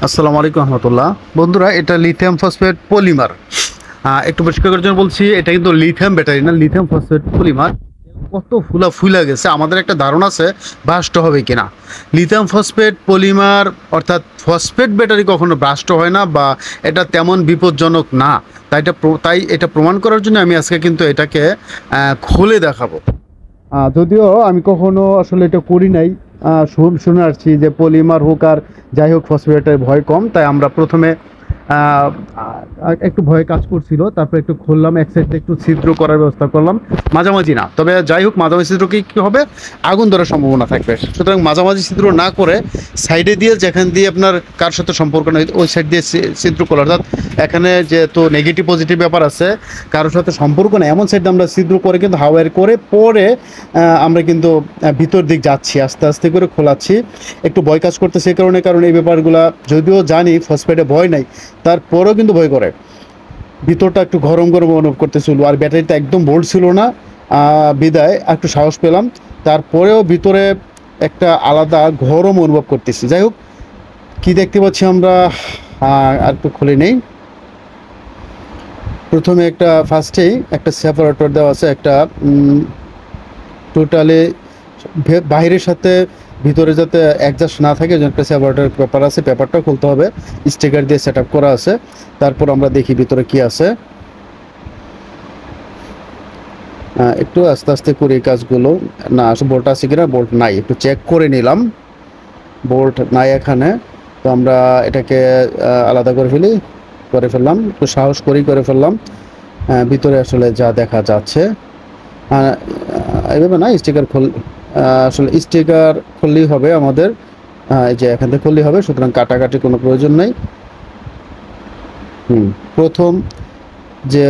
আসসালামু আলাইকুম রহমতুল্লাহ। বন্ধুরা, এটা লিথিয়াম ফসফেট পলিমার। একটু পরিষ্কার করার জন্য বলছি, এটা কিন্তু লিথিয়াম ব্যাটারি না, লিথিয়াম ফসফেট পলিমার। কত ফুলা গেছে, আমাদের একটা ধারণা আছে ব্রাস্ট হবে কিনা। লিথিয়াম ফসফেট পলিমার অর্থাৎ ফসফেট ব্যাটারি কখনো ব্রাস্ট হয় না, বা এটা তেমন বিপজ্জনক না। তাই এটা প্রমাণ করার জন্য আমি আজকে কিন্তু এটাকে খুলে দেখাবো। যদিও আমি কখনো আসলে এটা করি নাই, শুনে আসছি যে পলিমার হোক আর যাই হোক ফসফেটের ভয় কম, তাই আমরা প্রথমে একটু ভয়ে কাজ করছিল, তারপর একটু খুললাম, এক সাইডে একটু ছিদ্র করার ব্যবস্থা করলাম, মাঝামাঝি না, তবে যাই হোক মাঝামাঝি ছিদ্র কী হবে, আগুন ধরার সম্ভাবনা থাকবে। সুতরাং মাঝামাঝি ছিদ্র না করে সাইডে দিয়ে, যেখান দিয়ে আপনার কার সাথে সম্পর্ক নেই ওই সাইড দিয়ে ছিদ্র করলাম। অর্থাৎ এখানে যেহেতু নেগেটিভ পজিটিভ ব্যাপার আছে, কারোর সাথে সম্পর্ক নেই এমন সাইডে আমরা ছিদ্র করে কিন্তু হাওয়ার করে পরে আমরা কিন্তু ভিতর দিক যাচ্ছি, আস্তে আস্তে করে খোলাচ্ছি। একটু ভয় কাজ করতেছে কারণ এই ব্যাপারগুলো যদিও জানি ফসফেটে ভয় নাই, তারপরেও কিন্তু ভয় করে। ভিতরটা একটু গরম গরম অনুভব করতেছিল, আর ব্যাটারিটা একদম বোল্ড ছিল না, বিদায় একটু সাহস পেলাম। তারপরেও ভিতরে একটা আলাদা গরম অনুভব করতেছি। যাই হোক, কী দেখতে পাচ্ছি আমরা, আর একটু খুলে নেই। প্রথমে ফার্স্টেই একটা সেপারেটর দেওয়া আছে, একটা টোটালি বাইরের সাথে ভিতরে যাতে অ্যাডজাস্ট না থাকে, একটা সেপারেটর পেপার আছে, পেপারটা খুলতে হবে, স্টিকার দিয়ে সেট আপ করা আছে। তারপর আমরা দেখি ভিতরে কি আছে। একটু আস্তে আস্তে করি কাজগুলো। না আসলে বোল্ট আছে কিনা, বোল্ট নাই, একটু চেক করে নিলাম, বোল্ট নাই এখানে। তো আমরা এটাকে আলাদা করে ফেললাম, একটু সাহস করেই করে ফেললাম। ভিতরে আসলে যা দেখা যাচ্ছে এইভাবে না, আসলে স্টিকার খুললেই হবে আমাদের, এই যে এখান থেকে খুললেই হবে, সুতরাং কাটাকাটি কোনো প্রয়োজন নেই। প্রথম যে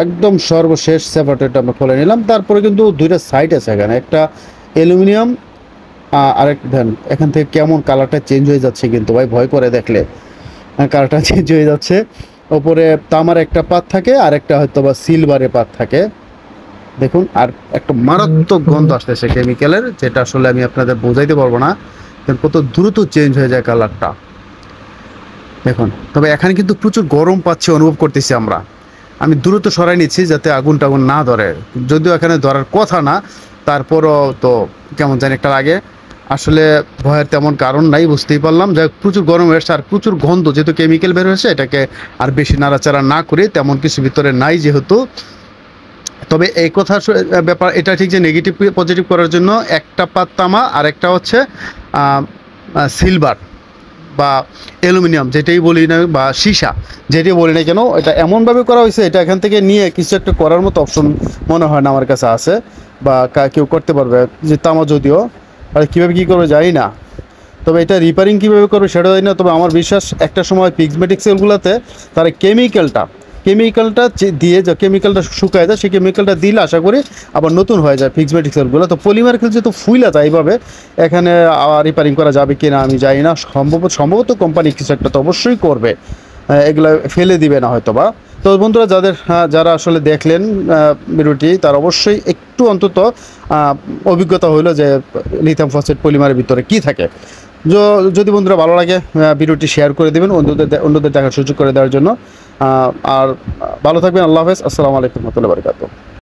একদম সর্বশেষ সেপারেটরটা আমরা খুলে নিলাম। তারপরে কিন্তু দুইটা সাইড আছে এখানে, একটা অ্যালুমিনিয়াম, আরেক দেন এখান থেকে কেমন কালারটা চেঞ্জ হয়ে যাচ্ছে, কিন্তু ভাই ভয় করে দেখলে কালারটা চেঞ্জ হয়ে যাচ্ছে। ওপরে তামার একটা পাত থাকে, আর একটা হয়তো বা সিলভারের পাত থাকে, দেখুন। আর একটা মারাত্মক গন্ধ আসতেছে কেমিক্যালের, যেটা আসলে আমি আপনাদের বোঝাইতে পারবো না, কত দ্রুত চেঞ্জ হয়ে যায় কালারটা দেখুন। তবে এখানে কিন্তু প্রচুর গরম পাচ্ছি, অনুভব করতেছি আমরা। আমি দ্রুত সরাই নিচ্ছি যাতে আগুন টাগুন না ধরে, যদিও এখানে ধরার কথা না, তারপরও তো কেমন জানি একটা লাগে। আসলে ভয়ের তেমন কারণ নাই, বুঝতেই পারলাম। যাই হোক, প্রচুর গরম হয়েছে আর প্রচুর গন্ধ, যেহেতু কেমিক্যাল বের হয়েছে, এটাকে আর বেশি নাড়াচাড়া না করে, তেমন কিছু ভিতরে নাই যেহেতু। তবে এই কথা ব্যাপার এটা ঠিক যে নেগেটিভ পজিটিভ করার জন্য একটা পাত তামা, আর একটা হচ্ছে সিলভার বা অ্যালুমিনিয়াম, যেটাই বলি না, বা সীসা যেটাই বলি না কেন, এটা এমনভাবে করা হয়েছে, এটা এখান থেকে নিয়ে কিছু একটা করার মতো অপশন মনে হয় না আমার কাছে আছে, বা কেউ করতে পারবে। যে তামা যদিও, আর কীভাবে কী করবে জানি না, তবে এটা রিপেয়ারিং কীভাবে করবে সেটা জানি না। তবে আমার বিশ্বাস একটা সময় পিগমেটিক সেলগুলোতে তারা কেমিক্যালটা দিয়ে, যে কেমিক্যালটা শুকায় যায়, সেই কেমিক্যালটা দিলে আশা করি আবার নতুন হয়ে যায় পিগমেটিক সেলগুলো। তো পলিমার খেলছে তো ফুইলা যায় এইভাবে, এখানে রিপেয়ারিং করা যাবে কি না আমি জানি না। সম্ভবত কোম্পানি কিছু একটা তো অবশ্যই করবে, এগুলো ফেলে দিবে না হয়তো বা। তো বন্ধুরা, যারা আসলে দেখলেন ভিডিওটি, তার অবশ্যই একটু অন্তত অভিজ্ঞতা হইলো যে লিথিয়াম ফসফেট পলিমারের ভিতরে কি থাকে। যদি বন্ধুরা ভালো লাগে, ভিডিওটি শেয়ার করে দেবেন অন্যদের দেখার সুযোগ করে দেওয়ার জন্য। আর ভালো থাকবেন। আল্লাহ হাফেজ। আসসালামু আলাইকুম ওয়া রাহমাতুল্লাহি ওয়া বারাকাতুহু।